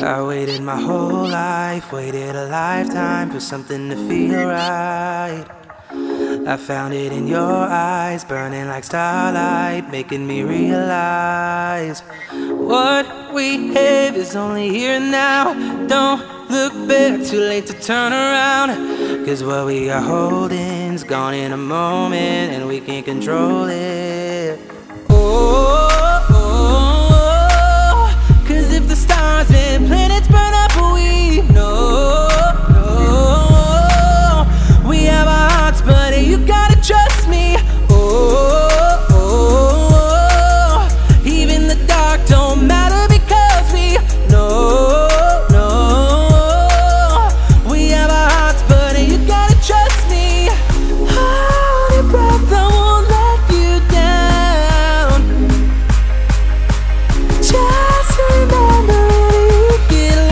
I waited my whole life, waited a lifetime for something to feel right. I found it in your eyes, burning like starlight, making me realize what we have is only here and now. Don't look back, too late to turn around. Cause what we are holding's gone in a moment, and we can't control it.